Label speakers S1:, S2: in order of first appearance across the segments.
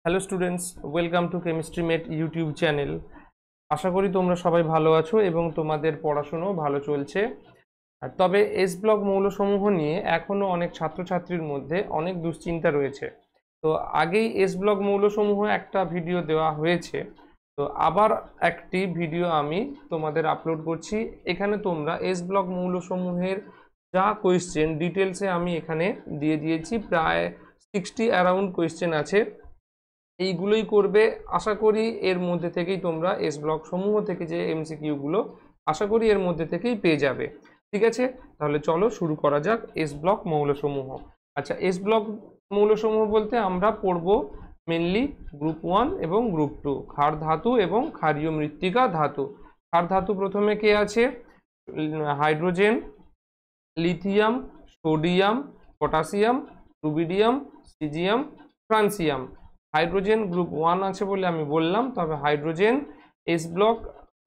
S1: Hello students, welcome to chemistry mate YouTube channel. আশা করি তোমরা সবাই ভালো আছো এবং তোমাদের পড়াশুনো ভালো চলছে। তবে এস ব্লক মৌলসমূহ নিয়ে এখনও অনেক ছাত্রছাত্রীর মধ্যে অনেক দুশ্চিন্তা রয়েছে। তো আগেই এস ব্লক মৌলসমূহ একটা ভিডিও দেওয়া হয়েছে, তো আবার একটি ভিডিও আমি তোমাদের আপলোড করছি। এখানে তোমরা এস ব্লক মৌলসমূহের যা কোয়েশ্চেন ডিটেলসে আমি এখানে দিয়ে দিয়েছি, প্রায় 60 অ্যারাউন্ড কোয়েশ্চেন আছে। এইগুলোই করবে। আশা করি এর মধ্যে থেকেই তোমরা এস ব্লক সমূহ থেকে যে এমসিকিউগুলো আশা করি এর মধ্যে থেকেই পেয়ে যাবে। ঠিক আছে, তাহলে চলো শুরু করা যাক এস ব্লক মৌলসমূহ। আচ্ছা, এস ব্লক মৌলসমূহ বলতে আমরা পড়ব মেনলি গ্রুপ 1 এবং গ্রুপ 2, ক্ষার ধাতু এবং ক্ষারীয় মৃত্তিকা ধাতু। ক্ষার ধাতু প্রথমে কে আছে? Hydrogen, lithium, sodium, potassium, rubidium, caesium, francium. Hydrogen group 1 আছে বলে আমি বললাম, তবে হাইড্রোজেন এস ব্লক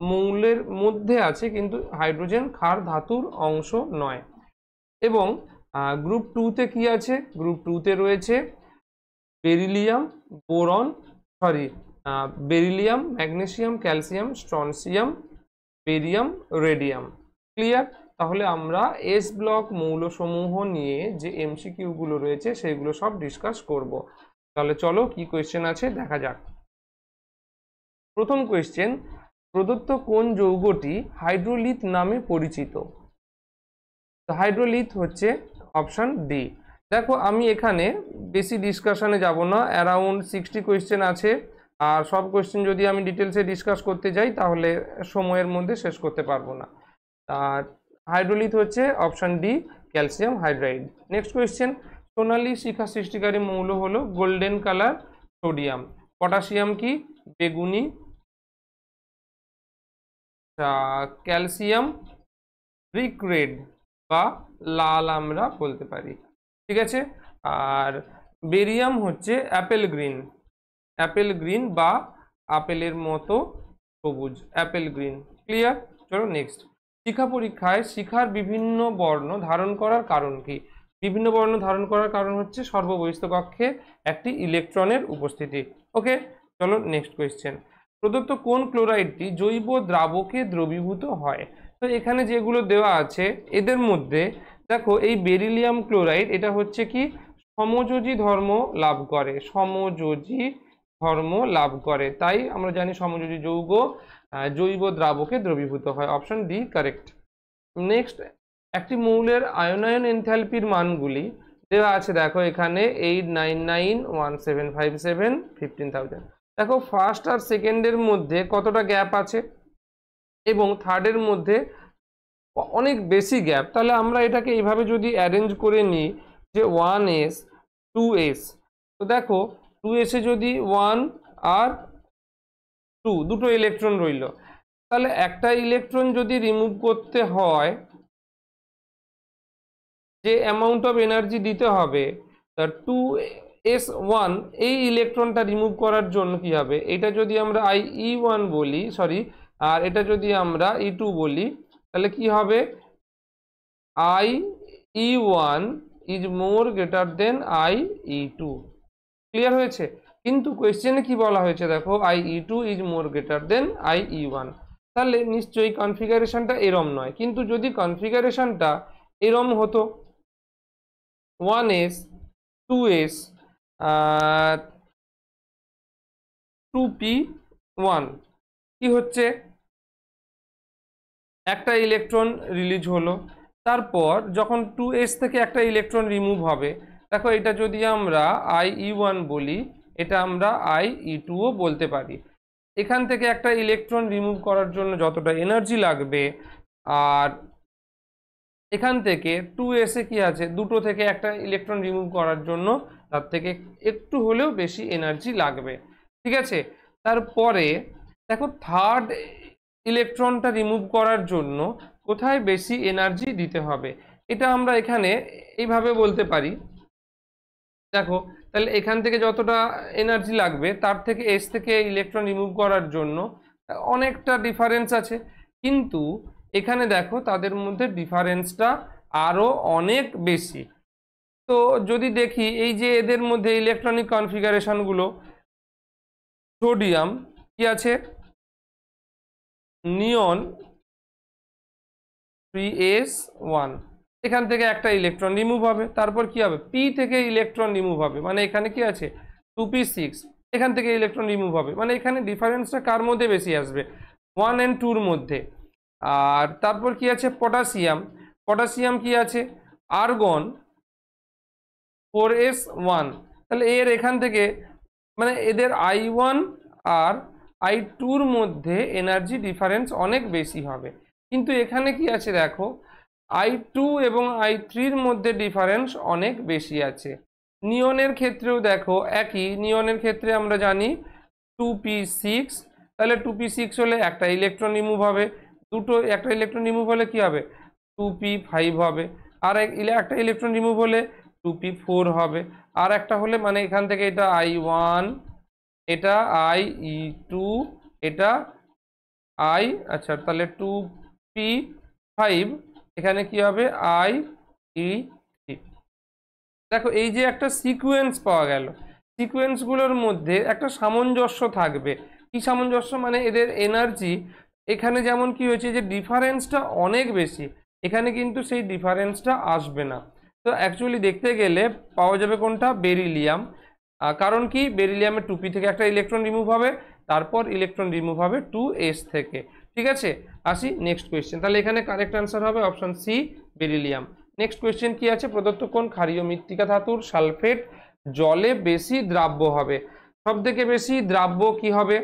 S1: মৌলের মধ্যে আছে, কিন্তু হাইড্রোজেন ক্ষার ধাতুর অংশ নয়। এবং গ্রুপ 2তে কি আছে? গ্রুপ 2তে রয়েছে beryllium, boron, beryllium, magnesium, calcium, strontium, barium, radium. Clear? তাহলে আমরা এস ব্লক মৌলসমূহ নিয়ে যে এমসিকিউগুলো রয়েছে সেগুলো সব ডিসকাস করব। তাহলে চলো কি কোয়েশ্চেন আছে দেখা যাক। প্রথম কোয়েশ্চেন, প্রদত্ত কোন যৌগটি হাইড্রোলিথ নামে পরিচিত? হাইড্রোলিথ হচ্ছে অপশন ডি। দেখো, আমি এখানে বেশি ডিসকাশনে যাব না, অ্যারাউন্ড 60 কোয়েশ্চেন আছে, আর সব কোয়েশ্চেন যদি আমি ডিটেলসে ডিসকাস করতে যাই তাহলে সময়ের মধ্যে শেষ করতে পারবো না। আর হাইড্রোলিথ হচ্ছে option D, calcium hydride. Next question, সোনালী শিখা সৃষ্টিকারী মৌল হলো গোল্ডেন কালার সোডিয়াম। পটাশিয়াম কি? বেগুনি। ক্যালসিয়াম ব্রিক রেড বা লাল আমরা বলতে পারি। ঠিক আছে। আর বেরিয়াম হচ্ছে অ্যাপেল গ্রিন, অ্যাপেল গ্রিন বা আপেলের মতো সবুজ, অ্যাপেল গ্রিন। ক্লিয়ার? চলো নেক্সট। শিখা পরীক্ষায় শিখার বিভিন্ন বর্ণ ধারণ করার কারণ কি? বিভিন্ন বর্ণ ধারণ করার কারণ হচ্ছে সর্ববহিস্থ কক্ষে একটি ইলেকট্রনের উপস্থিতি। ওকে, চলো নেক্সট কোয়েশ্চেন। প্রদত্ত কোন ক্লোরাইডটি জৈব দ্রাবকে দ্রবীভূত হয়? তো এখানে যেগুলো দেওয়া আছে এদের মধ্যে দেখো, এই বেরিলিয়াম ক্লোরাইড এটা হচ্ছে কি সমযোজী ধর্ম লাভ করে, সমযোজী ধর্ম লাভ করে, তাই আমরা জানি সমযোজী যৌগ জৈব দ্রাবকে দ্রবীভূত হয়। Option D correct. নেক্সট, একটি মৌলের আয়নায়ন এনথালপির মানগুলি দেওয়া আছে, দেখো এখানে 8991757 15000। দেখো ফার্স্ট আর সেকেন্ডের মধ্যে কতটা গ্যাপ আছে এবং থার্ডের মধ্যে অনেক বেশি গ্যাপ। তাহলে আমরা এটাকে এইভাবে যদি অ্যারেঞ্জ করে নিই যে 1s 2s, তো দেখো 2s-এ যদি 1 আর 2 দুটো ইলেকট্রন রইল, তাহলে একটা ইলেকট্রন যদি রিমুভ করতে হয়, যে অ্যামাউন্ট অফ এনার্জি দিতে হবে, তা 2s1 এই ইলেকট্রনটা রিমুভ করার জন্য কি হবে? এটা যদি আমরা IE1 বলি, সরি, আর এটা যদি আমরা E2 বলি, তাহলে কি হবে? IE1 is more greater than IE2। Clear হয়েছে? কিন্তু কোয়েশ্চেনে কি বলা হয়েছে দেখো, IE2 is more greater than IE1। তাহলে নিশ্চয়ই কনফিগারেশনটা এরম নয়, কিন্তু যদি কনফিগারেশনটা এরম হতো 1s 2s 2p1, কি হচ্ছে? একটা ইলেকট্রন রিলিজ হলো, তারপর যখন 2s থেকে একটা ইলেকট্রন রিমুভ হবে, দেখো এটা যদি আমরা IE1 বলি, এটা আমরা IE2ও বলতে পারি। এখান থেকে একটা ইলেকট্রন রিমুভ করার জন্য যতটা এনার্জি লাগবে, আর এখান থেকে 2s-এ কি আছে, দুটো থেকে একটা ইলেকট্রন রিমুভ করার জন্য তার থেকে একটু হলেও বেশি এনার্জি লাগবে। ঠিক আছে। তারপরে দেখো থার্ড ইলেকট্রনটা রিমুভ করার জন্য কোথায় বেশি এনার্জি দিতে হবে, এটা আমরা এখানে এইভাবে বলতে পারি। দেখো, তাহলে এখান থেকে যতটা এনার্জি লাগবে তার থেকে এস থেকে ইলেকট্রন রিমুভ করার জন্য অনেকটা ডিফারেন্স আছে, কিন্তু এখানে দেখো তাদের মধ্যে ডিফারেন্সটা আরও অনেক বেশি। তো যদি দেখি এই যে এদের মধ্যে ইলেকট্রনিক কনফিগারেশনগুলো, সোডিয়াম কি আছে, নিয়ন 3s1, এখান থেকে একটা ইলেকট্রন রিমুভ হবে। তারপর কি হবে, পি থেকে ইলেকট্রন রিমুভ হবে, মানে এখানে কি আছে 2p6, এখান থেকে ইলেকট্রন রিমুভ হবে, মানে এখানে ডিফারেন্সটা কার মধ্যে বেশি আসবে, 1 and 2 মধ্যে। আর তারপর কি আছে পটাশিয়াম, পটাশিয়াম কি আছে আর্গন 4s1, তাহলে এর এখান থেকে মানে এদের I1 আর I2-র মধ্যে এনার্জি ডিফারেন্স অনেক বেশি হবে। কিন্তু এখানে কি আছে দেখো, I2 এবং I3-র মধ্যে ডিফারেন্স অনেক বেশি আছে। নিয়নের ক্ষেত্রেও দেখো একই, নিয়নের ক্ষেত্রে আমরা জানি 2p6, তাহলে 2p6 হলে একটা ইলেকট্রন রিমুভ হবে, একটা ইলেকট্রন রিমুভ হলে কি হবে 2p5 হবে, আর একটা ইলেকট্রন রিমুভ হলে 2p4 হবে, আর একটা হলে মানে এখান থেকে এটা I1, এটা IE2, এটা আচ্ছা তাহলে 2p5, এখানে কি হবে IE3। দেখো এই যে একটা সিকোয়েন্স পাওয়া গেল, সিকোয়েন্সগুলোর মধ্যে একটা সামঞ্জস্য থাকবে। কি সামঞ্জস্য, মানে এদের এনার্জি এখানে যেমন কি হয়েছে যে ডিফারেন্সটা অনেক বেশি, এখানে কিন্তু সেই ডিফারেন্সটা আসবে না। তো অ্যাকচুয়ালি দেখতে গেলে পাওয়া যাবে কোনটা, বেরিলিয়াম। কারণ কি, বেরিলিয়ামের 2p থেকে একটা ইলেকট্রন রিমুভ হবে, তারপর ইলেকট্রন রিমুভ হবে 2s থেকে। ঠিক আছে, আসি নেক্সট কোয়েশ্চেন। তাহলে এখানে কারেক্ট অ্যান্সার হবে option C, beryllium. Next question কি আছে, প্রদত্ত কোন ক্ষারীয় মৃত্তিকা ধাতুর সালফেট জলে বেশি দ্রাব্য হবে। সব থেকে বেশি দ্রাব্য কি হবে,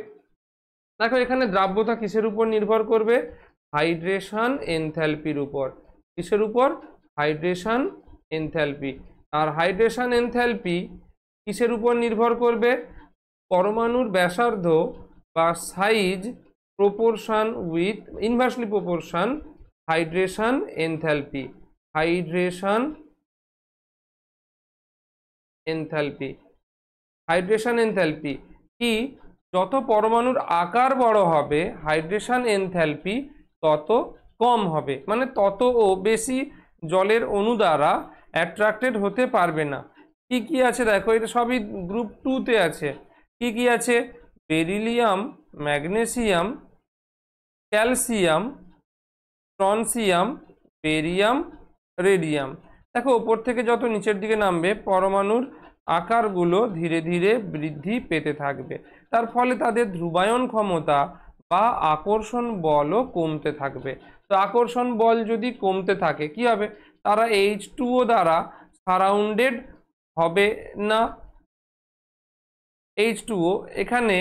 S1: দেখো এখানে দ্রাব্যতা কিসের উপর নির্ভর করবে, হাইড্রেশন এনথ্যালপির উপর। কিসের উপর, হাইড্রেশন এনথ্যালপি। আর হাইড্রেশন এনথ্যালপি কিসের উপর নির্ভর করবে, পরমাণুর ব্যাসার্ধ বা size proportion with inversely proportion hydration enthalpy. Hydration enthalpy, hydration enthalpy কি, যত পরমাণুর আকার বড় হবে হাইড্রেশন এনথ্যালপি তত কম হবে, মানে তত ও বেশি জলের অণু দ্বারা অ্যাট্রাক্টেড হতে পারবে না। কি কি আছে দেখো, এটা সবই গ্রুপ 2-তে আছে। কি কি আছে, beryllium, magnesium, calcium, strontium, barium, radium. দেখো ওপর থেকে যত নিচের দিকে নামবে পরমাণুর আকারগুলো ধীরে ধীরে বৃদ্ধি পেতে থাকবে, তার ফলে তাদের ধ্রুবায়ন ক্ষমতা বা আকর্ষণ বলও কমতে থাকবে। তো আকর্ষণ বল যদি কমতে থাকে কি হবে, তারা H2O দ্বারা সারাউন্ডেড হবে না। H2O এখানে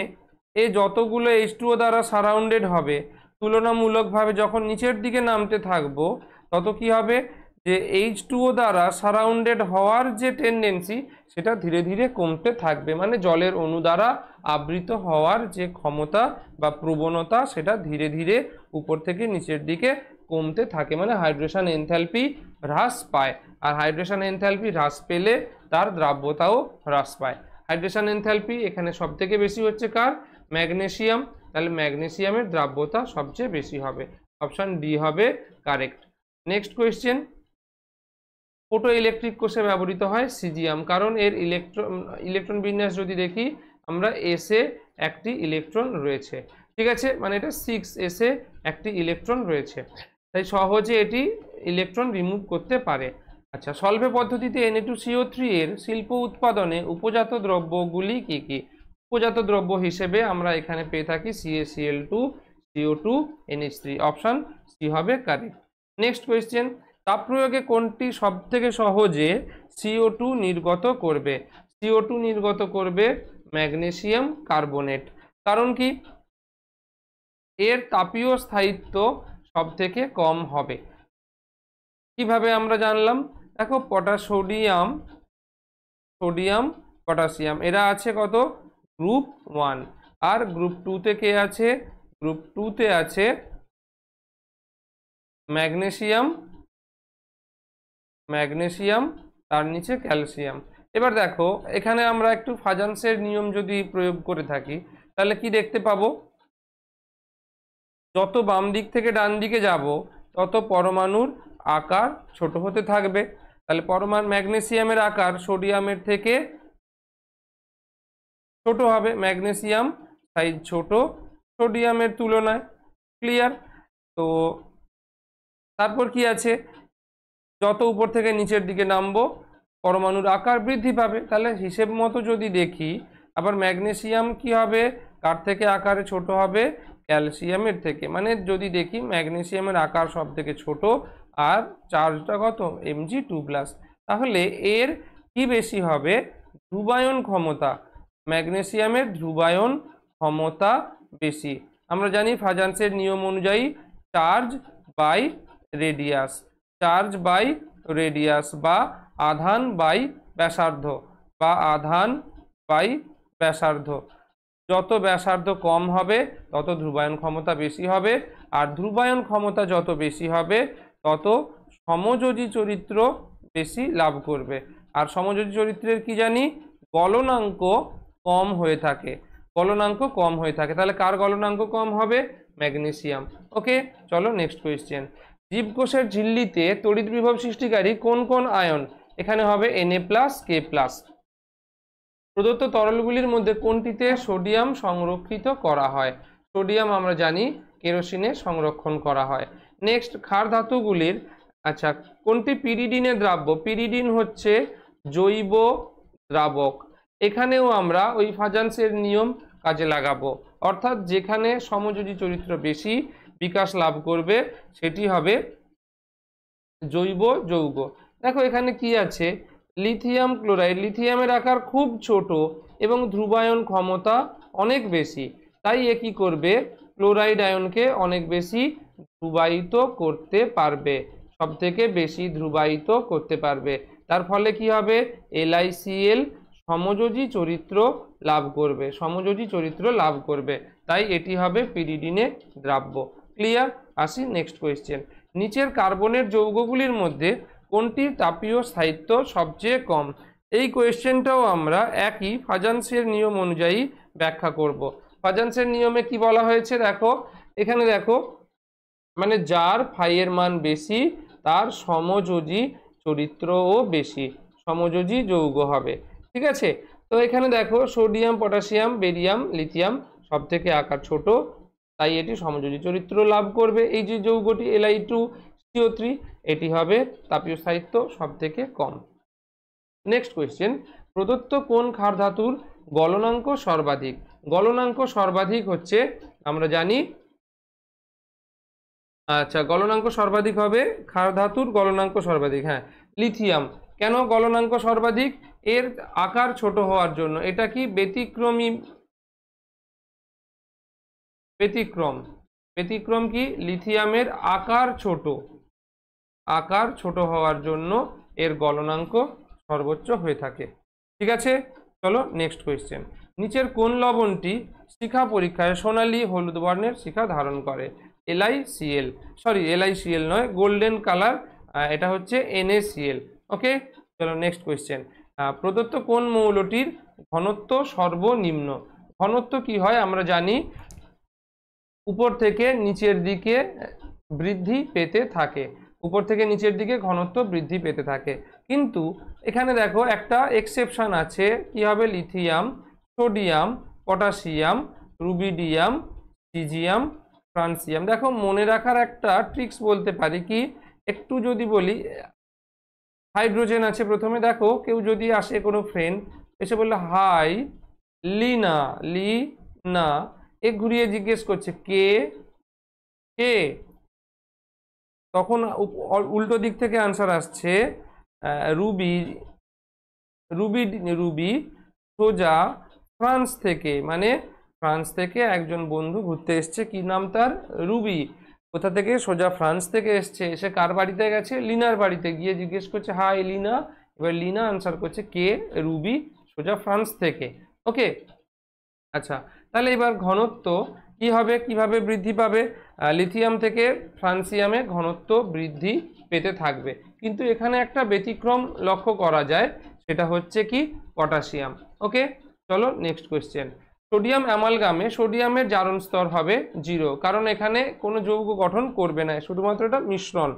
S1: যতগুলো H2O দ্বারা সারাউন্ডেড হবে, তুলনামূলকভাবে যখন নিচের দিকে নামতে থাকবো তত কি হবে, যে H2O দ্বারা সারাউন্ডেড হওয়ার যে টেন্ডেন্সি সেটা ধীরে ধীরে কমতে থাকবে, মানে জলের অণু দ্বারা আবৃত হওয়ার যে ক্ষমতা বা প্রবণতা সেটা ধীরে ধীরে উপর থেকে নিচের দিকে কমতে থাকে, মানে হাইড্রেশন এনথ্যালপি হ্রাস পায়। আর হাইড্রেশন এনথ্যালপি হ্রাস পেলে তার দ্রাব্যতাও হ্রাস পায়। হাইড্রেশন এনথ্যালপি এখানে সব থেকে বেশি হচ্ছে কার, ম্যাগনেসিয়াম, তাহলে ম্যাগনেসিয়ামের দ্রাব্যতা সবচেয়ে বেশি হবে। অপশন ডি হবে correct. Next question, photo electric কোষে ব্যবহৃত হয় সিজিয়াম, কারণ এর ইলেকট্রন বিন্যাস যদি দেখি আমরা এসে একটি ইলেকট্রন রয়েছে। ঠিক আছে, মানে এটা 6s-এ একটি ইলেকট্রন রয়েছে, তাই সহজে এটি ইলেকট্রন রিমুভ করতে পারে। আচ্ছা, সলভে পদ্ধতিতে Na2CO3 এর শিল্প উৎপাদনে উপজাত দ্রব্যগুলি কি কি। উপজাত দ্রব্য হিসেবে আমরা এখানে পেয়ে থাকি CaCl2, CO2, NH3। Option C হবে কারেক্ট। নেক্সট কোয়েশ্চেন, তাপ প্রয়োগে কোনটি সব থেকে সহজে CO2 নির্গত করবে। CO2 নির্গত করবে ম্যাগনেসিয়াম কার্বনেট, কারণ কি, এর তাপীয় স্থায়িত্ব সব থেকে কম হবে। কিভাবে আমরা জানলাম, দেখো সোডিয়াম, পটাশিয়াম এরা আছে কত, গ্রুপ 1, আর গ্রুপ 2-তে কে আছে, গ্রুপ 2-তে আছে ম্যাগনেসিয়াম, তার নিচে ক্যালসিয়াম। এবার দেখো এখানে আমরা একটু ফাজান্সের নিয়ম যদি প্রয়োগ করে থাকি তাহলে কি দেখতে পাবো, যত বাম দিক থেকে ডান দিকে যাব তত পরমাণুর আকার ছোট হতে থাকবে। তাহলে ম্যাগনেসিয়ামের আকার সোডিয়ামের থেকে ছোট হবে, ম্যাগনেসিয়াম সাইজ ছোট সোডিয়ামের তুলনায়। ক্লিয়ার? তো তারপর কি আছে, যত উপর থেকে নিচের দিকে নামবো পরমাণুর আকার বৃদ্ধি পাবে। তাহলে হিসেব মতো যদি দেখি, আবার ম্যাগনেসিয়াম কি হবে, কার থেকে আকারে ছোট হবে, ক্যালসিয়ামের থেকে। মানে যদি দেখি ম্যাগনেসিয়ামের আকার সব থেকে ছোট আর চার্জটা কত, Mg2+। তাহলে এর কি বেশি হবে, ধ্রুবায়ন ক্ষমতা, ম্যাগনেসিয়ামের ধ্রুবায়ন ক্ষমতা বেশি। আমরা জানি ফাজান্সের নিয়ম অনুযায়ী charge by radius, charge by radius বা আধান বাই ব্যাসার্ধ বা আধান বাই ব্যাসার্ধ। যত ব্যাসার্ধ কম হবে তত ধ্রুবায়ন ক্ষমতা বেশি হবে, আর ধ্রুবায়ন ক্ষমতা যত বেশি হবে তত সমযোজী চরিত্র বেশি লাভ করবে। আর সমযোজী চরিত্রের কি জানি, গলনাঙ্ক কম হয়ে থাকে, গলনাঙ্ক কম হয়ে থাকে। তাহলে কার গলনাঙ্ক কম হবে, ম্যাগনেসিয়াম। ওকে, চলো নেক্সট কোয়েশ্চেন। জীবকোষের ঝিল্লিতে তড়িৎ বিভব সৃষ্টিকারী কোন কোন আয়ন? এখানে হবে Na+K+। প্রদত্ত তরলগুলির মধ্যে কোনটিতে সোডিয়াম সংরক্ষিত করা হয়? সোডিয়াম আমরা জানি কেরোসিনে সংরক্ষণ করা হয়। নেক্সট, ক্ষার ধাতুগুলির, আচ্ছা, কোনটি পিরিডিনের দ্রাব্য? পিরিডিন হচ্ছে জৈব দ্রাবক। এখানেও আমরা ওই ফাজান্সের নিয়ম কাজে লাগাবো, অর্থাৎ যেখানে সমযোজী চরিত্র বেশি বিকাশ লাভ করবে সেটি হবে জৈব যৌগ। দেখো এখানে কি আছে, লিথিয়াম ক্লোরাইড। লিথিয়ামের আকার খুব ছোট এবং ধ্রুবায়ন ক্ষমতা অনেক বেশি, তাই এ কি করবে, ক্লোরাইড আয়নকে অনেক বেশি ধ্রুবায়িত করতে পারবে, সব থেকে বেশি ধ্রুবায়িত করতে পারবে। তার ফলে কি হবে, LiCl সমযোজী চরিত্র লাভ করবে, সমযোজী চরিত্র লাভ করবে, তাই এটি হবে পিরিডিনে দ্রাব্য। ক্লিয়ার? আসি নেক্সট কোয়েশ্চেন। নিচের কার্বনের যৌগগুলির মধ্যে কোনটির তাপীয় স্থায়িত্ব সবচেয়ে কম? এই কোয়েশ্চেনটাও আমরা একই ফাজান্সের নিয়ম অনুযায়ী ব্যাখ্যা করব। ফাজান্সের নিয়মে কি বলা হয়েছে দেখো, এখানে দেখো, মানে যার ফাইয়ের মান বেশি তার সমযোজী চরিত্রও বেশি, সমযোজী যৌগ হবে। ঠিক আছে? তো এখানে দেখো সোডিয়াম, পটাশিয়াম, বেরিয়াম, লিথিয়াম সব থেকে আকার ছোট, তাই এটি সমযোজী চরিত্র লাভ করবে। এই যে যৌগটি Li2CO3, এটি হবে তাপীয় স্থায়িত্ব সব থেকে কম। নেক্সট কোয়েশ্চেন, প্রদত্ত কোন ক্ষার ধাতুর গলনাঙ্ক সর্বাধিক? গলনাঙ্ক সর্বাধিক হচ্ছে, আমরা জানি, আচ্ছা, গলনাঙ্ক সর্বাধিক হবে ক্ষার ধাতুর গলনাঙ্ক সর্বাধিক, হ্যাঁ, লিথিয়াম। কেন গলনাঙ্ক সর্বাধিক? এর আকার ছোট হওয়ার জন্য। এটা কি ব্যতিক্রমী, ব্যতিক্রম, ব্যতিক্রম কি, লিথিয়ামের আকার ছোট, আকার ছোট হওয়ার জন্য এর গলনাঙ্ক সর্বোচ্চ হয়ে থাকে। ঠিক আছে, চলো নেক্সট কোয়েশ্চেন। নিচের কোন লবণটি শিখা পরীক্ষায় সোনালী হলুদ বর্ণের শিখা ধারণ করে? LiCl, সরি LiCl নয়, গোল্ডেন কালার, এটা হচ্ছে NaCl। ওকে, চলো নেক্সট কোয়েশ্চেন। প্রদত্ত কোন মৌলটির ঘনত্ব সর্বনিম্ন? ঘনত্ব কি হয় আমরা জানি, উপর থেকে নিচের দিকে বৃদ্ধি পেতে থাকে, উপর থেকে নিচের দিকে ঘনত্ব বৃদ্ধি পেতে থাকে। কিন্তু এখানে দেখো একটা এক্সেপশন আছে, কি হবে, lithium, sodium, potassium, rubidium, caesium, francium. দেখো মনে রাখার একটা ট্রিক্স বলতে পারি কি, একটু যদি বলি, হাইড্রোজেন আছে প্রথমে, দেখো কেউ যদি আসে, কোনো ফ্রেন্ড এসে বললো হাই লিনা, লিনা, এ ঘুরিয়ে জিজ্ঞেস করছে কে কে, তখন উল্টো দিক থেকে আনসার আসছে রুবি, রুবি, রুবি সোজা ফ্রান্স থেকে, মানে ফ্রান্স থেকে একজন বন্ধু ঘুরতে এসছে, কি নাম তার, রুবি। কোথা থেকে, সোজা ফ্রান্স থেকে এসছে, এসে কার বাড়িতে গেছে, লিনার বাড়িতে, গিয়ে জিজ্ঞেস করছে হাই লিনা। এবার লিনা আনসার করছে কে, রুবি, সোজা ফ্রান্স থেকে। ওকে, আচ্ছা, তাহলে এবার ঘনত্ব কি হবে, কিভাবে বৃদ্ধি পাবে? লিথিয়াম থেকে ফ্রান্সিয়ামে ঘনত্ব বৃদ্ধি পেতে থাকবে, কিন্তু এখানে একটা ব্যতিক্রম লক্ষ্য করা যায়, সেটা হচ্ছে কি, পটাশিয়াম। ওকে, চলো নেক্সট কোয়েশ্চেন। সোডিয়াম অ্যামালগামে সোডিয়ামের জারণ স্তর হবে 0, কারণ এখানে কোনো যৌগ গঠন করবে না, শুধুমাত্র এটা মিশ্রণ।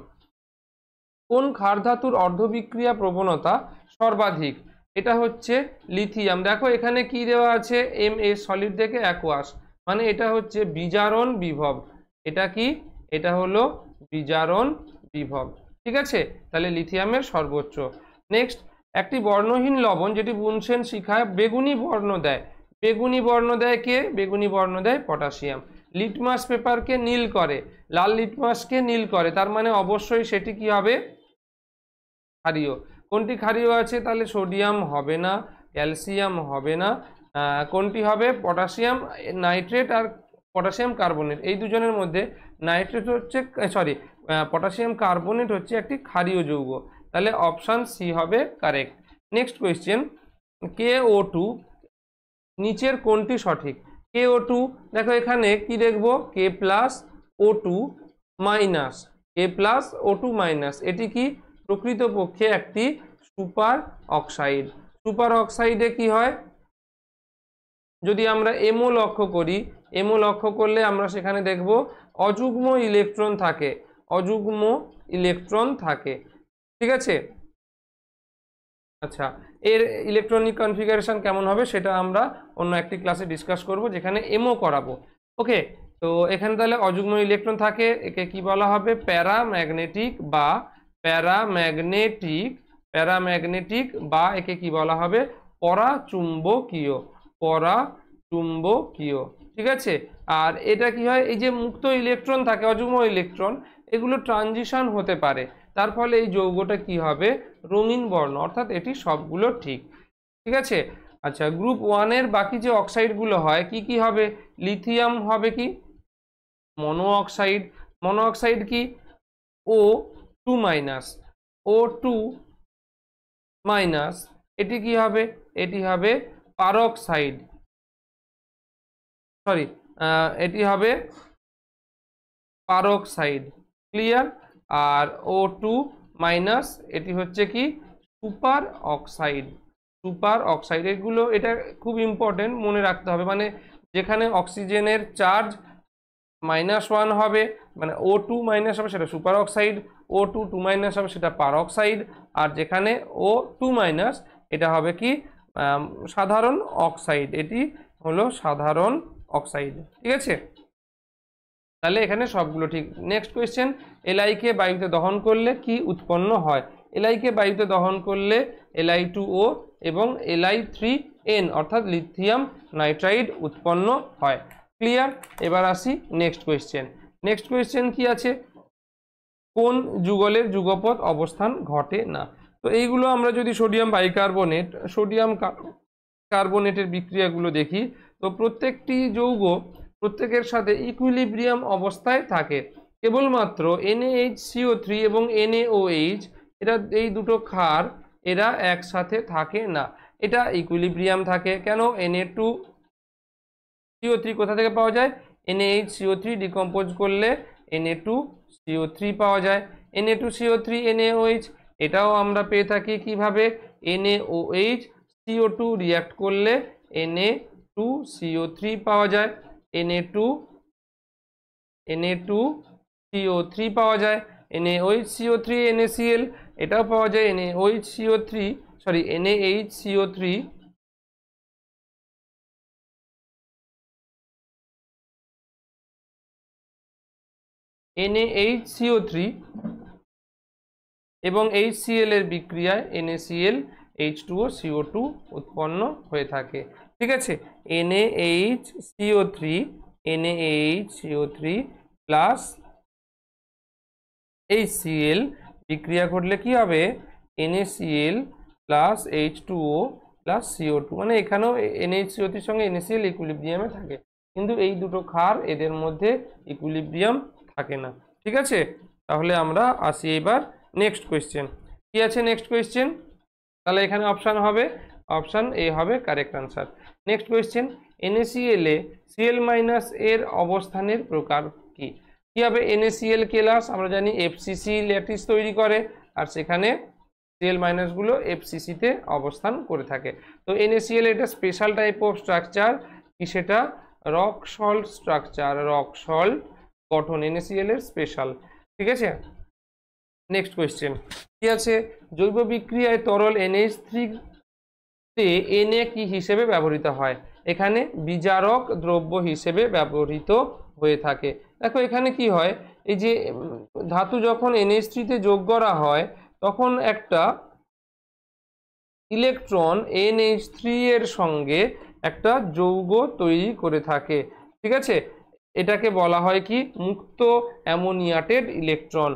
S1: কোন ক্ষার ধাতুর অর্ধবিক্রিয়া প্রবণতা সর্বাধিক? এটা হচ্ছে লিথিয়াম। দেখো এখানে কি দেওয়া আছে, Ma সলিড থেকে অ্যাকোয়াস, মানে এটা হচ্ছে বিজারণ বিভব। এটা কি? এটা হলো বিজারণ বিভব। ঠিক আছে, তাহলে লিথিয়ামের সর্বোচ্চ। নেক্সট, একটি বর্ণহীন লবণ যেটি বুনসেন শিখায় বেগুনি বর্ণ দেয়। বেগুনি বর্ণ দেয় কে? বেগুনি বর্ণ দেয় পটাশিয়াম। লিটমাস পেপারকে নীল করে, লাল লিটমাসকে নীল করে, তার মানে অবশ্যই সেটি কি হবে? ক্ষারীয়। কোনটি ক্ষারীয় আছে? তাহলে সোডিয়াম হবে না, ক্যালসিয়াম হবে না, কোনটি হবে? পটাশিয়াম নাইট্রেট আর পটাশিয়াম কার্বনেট, এই দুজনের মধ্যে নাইট্রেট হচ্ছে, সরি, পটাশিয়াম কার্বনেট হচ্ছে একটি ক্ষারীয় যৌগ। তাহলে অপশান সি হবে কারেক্ট। নেক্সট কোয়েশ্চেন, KO2 নিচের কোনটি সঠিক? KO2, দেখো এখানে কি দেখবো? K+O2 মাইনাস, K+O2 মাইনাস, এটি কি? প্রকৃতপক্ষে একটি সুপার অক্সাইড। সুপার অক্সাইডে কি হয়? যদি আমরা এমও লক্ষ্য করি, এমও লক্ষ্য করলে আমরা সেখানে দেখব অযুগ্ম ইলেকট্রন থাকে, অযুগ্ম ইলেকট্রন থাকে। ঠিক আছে, আচ্ছা, এর ইলেকট্রনিক কনফিগারেশন কেমন হবে সেটা আমরা অন্য একটি ক্লাসে ডিসকাস করব, যেখানে এমও করাবো। ওকে, তো এখানে তাহলে অযুগ্ম ইলেকট্রন থাকে, একে কি বলা হবে? প্যারাম্যাগনেটিক বা প্যারাম্যাগনেটিক, প্যারাম্যাগনেটিক বা একে কি বলা হবে? পরাচুম্বকীয়, পরাচুম্বকীয়। ঠিক আছে, আর এটা কি হয়? এই যে মুক্ত ইলেকট্রন থাকে, অযুগ্ম ইলেকট্রন, এগুলো ট্রানজিশন হতে পারে, তার ফলে এই যৌগটা কি হবে? রঙিন বর্ণ, অর্থাৎ এটি সবগুলো ঠিক। ঠিক আছে, আচ্ছা, গ্রুপ 1-এর বাকি যে অক্সাইডগুলো হয় কি কি হবে? লিথিয়াম হবে কি? মনো অক্সাইড। মনো অক্সাইড কি? O2 মাইনাস, O2 মাইনাস, এটি কি হবে? এটি হবে পারক্সাইড, সরি, এটি হবে পারক্সাইড। ক্লিয়ার? আর O2 মাইনাস, এটি হচ্ছে কি? Super oxide, super oxide. এগুলো, এটা খুব ইম্পর্টেন্ট, মনে রাখতে হবে। মানে যেখানে অক্সিজেনের চার্জ -1 হবে, মানে O2 মাইনাস হবে, সেটা সুপার অক্সাইড, O2 2 মাইনাস হবে, সেটা পারক্সাইড, আর যেখানে O2 মাইনাস, এটা হবে কি? সাধারণ অক্সাইড, এটি হলো সাধারণ অক্সাইড। ঠিক আছে, তাহলে এখানে সবগুলো ঠিক। নেক্সট কোয়েশ্চেন, এলআইকে বায়ুতে দহন করলে কি উৎপন্ন হয়? এলআইকে বায়ুতে দহন করলে Li2O এবং Li3N অর্থাৎ লিথিয়াম নাইট্রাইড উৎপন্ন হয়। ক্লিয়ার? এবার আসি নেক্সট কোয়েশ্চেন। নেক্সট কোয়েশ্চেন কি আছে? কোন যুগলের যুগপৎ অবস্থান ঘটে না? তো এইগুলো আমরা যদি সোডিয়াম বাইকার্বনেট, সোডিয়াম কার্বনেটের বিক্রিয়াগুলো দেখি, তো প্রত্যেকটি যৌগ প্রত্যেকের সাথে ইকুইলিব্রিয়াম অবস্থায় থাকে। কেবলমাত্র NaHCO3 এবং NaOH, এরা এই দুটো ক্ষার, এরা একসাথে থাকে না, এটা ইকুইলিব্রিয়াম থাকে। কেন? Na2CO3 কোথা থেকে পাওয়া যায়? NaHCO3 ডিকম্পোজ করলে Na2CO3 পাওয়া যায়। Na2CO3 NaOH, এটাও আমরা পেয়ে থাকি কিভাবে? NaOH CO2 রিঅ্যাক্ট করলে Na2CO3 পাওয়া যায়, Na2CO3 পাওয়া যায়। NaOHCO3 NaCl, এটাও পাওয়া যায়, NaOHCO3, সরি, NaHCO3 এবং HCl এর বিক্রিয়ায় NaCl H2O CO2 উৎপন্ন হয়ে থাকে। ঠিক আছে, NaHCO3 প্লাস HCl বিক্রিয়া ঘটলে কি হবে? NaCl plus H2O plus CO2, মানে এখানেও NaHCO3 সঙ্গে NaCl ইকুইলিব্রিয়ামে থাকে, কিন্তু এই দুটো ক্ষার, এদের মধ্যে ইকুইলিব্রিয়াম থাকে না। ঠিক আছে, তাহলে আমরা আসি এবার নেক্সট কোয়েশ্চেন। কি আছে নেক্সট কোয়েশ্চেন? তাহলে এখানে অপশান হবে, অপশান এ হবে correct answer. Next question, NaCl এ Cl মাইনাস এর অবস্থানের প্রকার কি? কি হবে? NaCl কেলাস, আমরা জানি FCC ল্যাটিস তৈরি করে, আর সেখানে Cl মাইনাসগুলো FCC তে অবস্থান করে থাকে। তো NaCl এটা স্পেশাল টাইপ অফ স্ট্রাকচার, কি সেটা? Rock salt structure, rock salt গঠন NaCl এর স্পেশাল। ঠিক আছে, নেক্সট কোয়েশ্চেন কি আছে? জৈব বিক্রিয়ায় তরল NH3 তে Na কি হিসেবে ব্যবহৃত হয়? এখানে বিজারক দ্রব্য হিসেবে ব্যবহৃত হয়ে থাকে। দেখো এখানে কি হয়, এই যে ধাতু যখন NH3 তে যোগ করা হয় তখন একটা ইলেকট্রন NH3 এর সঙ্গে একটা যৌগ তৈরি করে থাকে, ঠিক আছে। এটাকে বলা হয় কি মুক্ত অ্যামোনিয়াটেড ইলেকট্রন,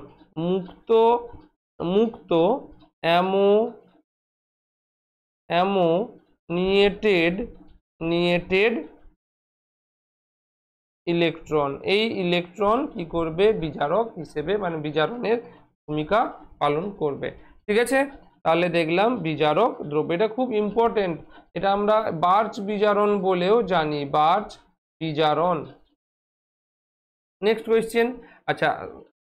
S1: মুক্ত মুক্ত অ্যামোনিয়েটেড ইলেকট্রন। এই ইলেকট্রন কি করবে, বিজারক হিসেবে মানে বিজারণের ভূমিকা পালন করবে, ঠিক আছে। তাহলে দেখলাম বিজারক দ্রব্য, এটা খুব ইম্পর্টেন্ট, এটা আমরা বার্চ বিজারণ বলেও জানি, বার্চ বিজারণ। নেক্সট কোয়েশ্চেন, আচ্ছা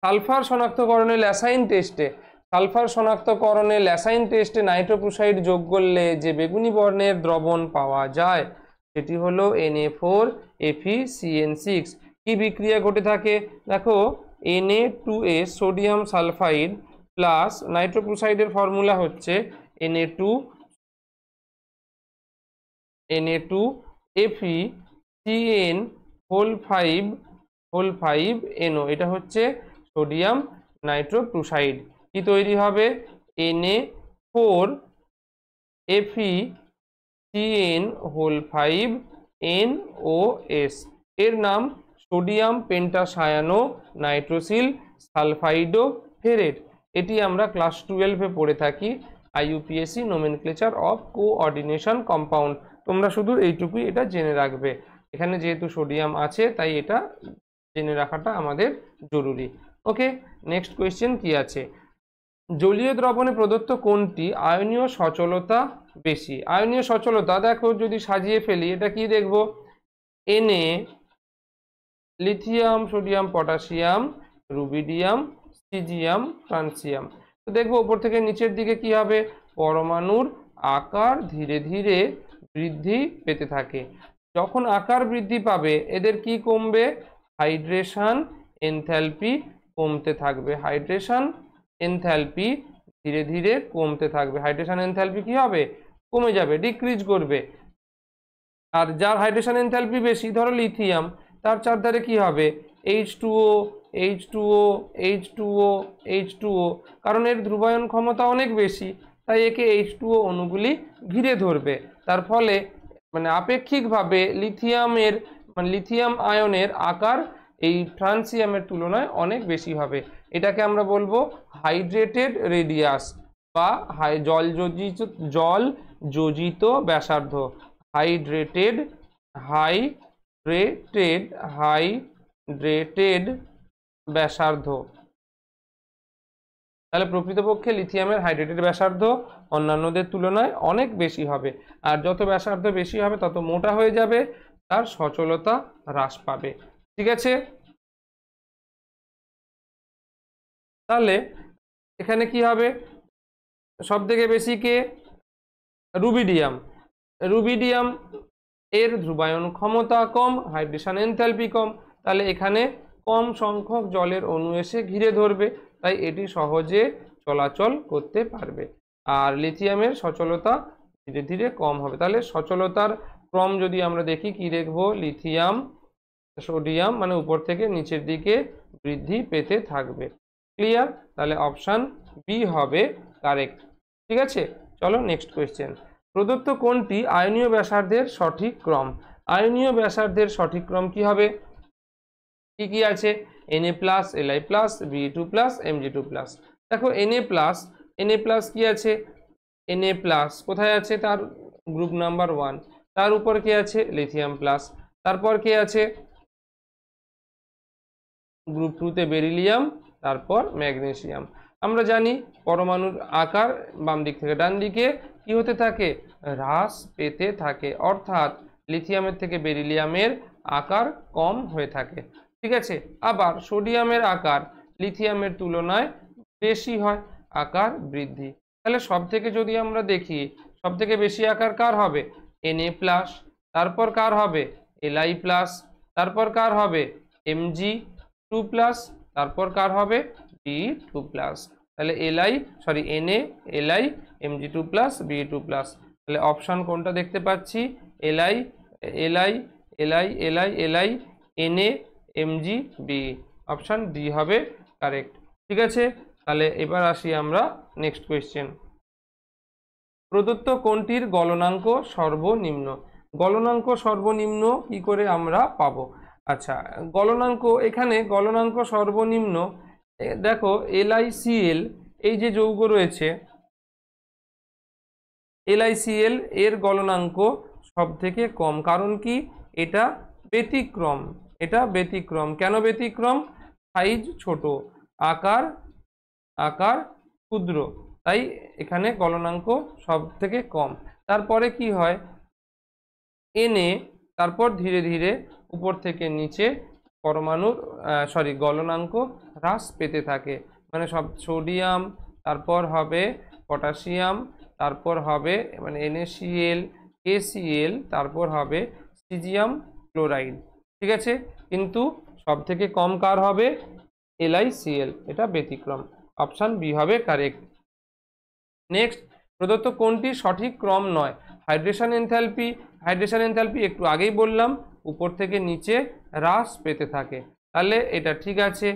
S1: সালফার শনাক্তকরণে ল্যাসাইন টেস্টে, সালফার শনাক্তকরণে ল্যাসাইন টেস্টে নাইট্রোক্লোরাইড যোগ করলে যে বেগুনি বর্ণের দ্রবণ পাওয়া যায় সেটি হলো Na4FeCN6। কি বিক্রিয়া ঘটে থাকে, দেখো Na2S সোডিয়াম সালফাইড প্লাস নাইট্রোক্লোরাইডের ফর্মুলা হচ্ছে Na2FeCN5NO, এটা হচ্ছে সোডিয়াম নাইট্রোক্লোরাইড। কি তৈরি হবে, Na4FeCN5NOS, এর নাম সোডিয়াম পেন্টাসায়ানো নাইট্রোসিল সালফাইডো ফেরেট। এটি আমরা ক্লাস 12-এ পড়ে থাকি, IUPAC nomenclature of coordination compound. তোমরা শুধু এইটুকুই এটা জেনে রাখবে, এখানে যেহেতু সোডিয়াম আছে তাই এটা জেনে রাখাটা আমাদের জরুরি। ওকে, নেক্সট কোয়েশ্চেন কি আছে, জলীয় দ্রবণে প্রদত্ত কোনটি আয়নীয় সচলতা বেশি। আয়নীয় সচলতা দেখো যদি সাজিয়ে ফেলি এটা কি দেখব, Na lithium sodium potassium rubidium caesium francium. তো দেখবো উপর থেকে নিচের দিকে কি হবে, পরমাণুর আকার ধীরে ধীরে বৃদ্ধি পেতে থাকে। যখন আকার বৃদ্ধি পাবে এদের কি কমবে, হাইড্রেশন এনথ্যালপি কমতে থাকবে, হাইড্রেশন এনথ্যালপি ধীরে ধীরে কমতে থাকবে। হাইড্রেশন এনথ্যালপি কি হবে, কমে যাবে, ডিক্রিজ করবে। আর যার হাইড্রেশন এনথ্যালপি বেশি, ধরো লিথিয়াম, তার চারধারে কি হবে, H2O H2O H2O H2O, কারণ এর ধ্রুবায়ন ক্ষমতা অনেক বেশি, তাই একে H2O অণুগুলি ঘিরে ধরবে। তার ফলে মানে আপেক্ষিকভাবে লিথিয়ামের মানে লিথিয়াম আয়নের আকার এই ফ্রান্সিয়ামের তুলনায় অনেক বেশি হবে। এটাকে আমরা বলবো হাইড্রেটেড রেডিয়াস বা জল যোজিত ব্যাসার্ধ, হাইড্রেটেড ব্যাসার্ধ। তাহলে প্রকৃতপক্ষে লিথিয়ামের হাইড্রেটেড ব্যাসার্ধ অন্যান্যদের তুলনায় অনেক বেশি হবে, আর যত ব্যাসার্ধ বেশি হবে তত মোটা হয়ে যাবে, তার সচলতা হ্রাস পাবে, ঠিক আছে। তাহলে এখানে কি হবে, সব থেকে বেশি কে, রুবিডিয়াম। রুবিডিয়াম এর ধ্রুবায়ন ক্ষমতা কম, হাইড্রেশন এনথ্যালপি কম, তাহলে এখানে কম সংখ্যক জলের অণু এসে ঘিরে ধরবে, তাই এটি সহজে চলাচল করতে পারবে। আর লিথিয়ামের সচলতা ধীরে ধীরে কম হবে। তাহলে সচলতার ক্রম যদি আমরা দেখি কি দেখব, লিথিয়াম সোডিয়াম মানে উপর থেকে নিচের দিকে বৃদ্ধি পেতে থাকবে। ক্লিয়ার? তাহলে অপশান বি হবে কারেক্ট, ঠিক আছে। চলো নেক্সট কোয়েশ্চেন, প্রদত্ত কোনটি আয়নীয় ব্যাসার্ধের সঠিক ক্রম। আয়নীয় ব্যাসার্ধের সঠিক ক্রম কি হবে, কি কি আছে, Na+, Li+, Be2+, Mg2+। দেখো Na+ কি আছে, Na+ কোথায় আছে, তার গ্রুপ নাম্বার 1, তার উপর কে আছে, লিথিয়াম প্লাস, তারপর কে আছে গ্রুপ 2-তে বেরিলিয়াম, তারপর ম্যাগনেসিয়াম। আমরা জানি পরমাণুর আকার বাম দিক থেকে ডান দিকে কি হতে থাকে, হ্রাস পেতে থাকে, অর্থাৎ লিথিয়ামের থেকে বেরিলিয়ামের আকার কম হয়ে থাকে, ঠিক আছে। আবার সোডিয়ামের আকার লিথিয়ামের তুলনায় বেশি হয়, আকার বৃদ্ধি। তাহলে সব থেকে যদি আমরা দেখি সব থেকে বেশি আকার কার হবে, Na+, তারপর কার হবে, Li+, তারপর কার হবে, Mg2+, তারপর কার হবে, Be2+। তাহলে Na, Li, Mg2+, Be2+। তাহলে অপশান কোনটা দেখতে পাচ্ছি, Li LI LI LI LI NA MG B, option D হবে কারেক্ট। ঠিক আছে, তাহলে এবার আসি আমরা নেক্সট কোয়েশ্চেন। প্রদত্ত কোনটির গলনাঙ্ক সর্বনিম্ন? গলনাঙ্ক সর্বনিম্ন কি করে আমরা পাবো? আচ্ছা, গলনাঙ্ক, এখানে গলনাঙ্ক সর্বনিম্ন দেখো LiCl এই যে যৌগ রয়েছে LiCl এর গলনাঙ্ক সব থেকে কম। কারণ কি? এটা ব্যতিক্রম, এটা ব্যতিক্রম। কেন ব্যতিক্রম? সাইজ ছোট, আকার আকার ক্ষুদ্র, তাই এখানে গলনাঙ্ক সব থেকে কম। তারপরে কি হয়, এনে তারপর ধীরে ধীরে উপর থেকে নিচে পরমাণুর গলনাঙ্ক হ্রাস পেতে থাকে। মানে সব সোডিয়াম, তারপর হবে পটাশিয়াম, তারপর হবে মানে NaCl, KCl, তারপর হবে সিজিয়াম ক্লোরাইড। ঠিক আছে, কিন্তু সব থেকে কম কার হবে? LiCl, এটা ব্যতিক্রম। অপশান বি হবে কারেক্ট। নেক্সট, প্রদত্ত কোনটি সঠিক ক্রম নয়? হাইড্রেশন এনথ্যালপি, হাইড্রেশন এনথ্যালপি একটু আগেই বললাম উপর থেকে নিচে হ্রাস পেতে থাকে, তাহলে এটা ঠিক আছে।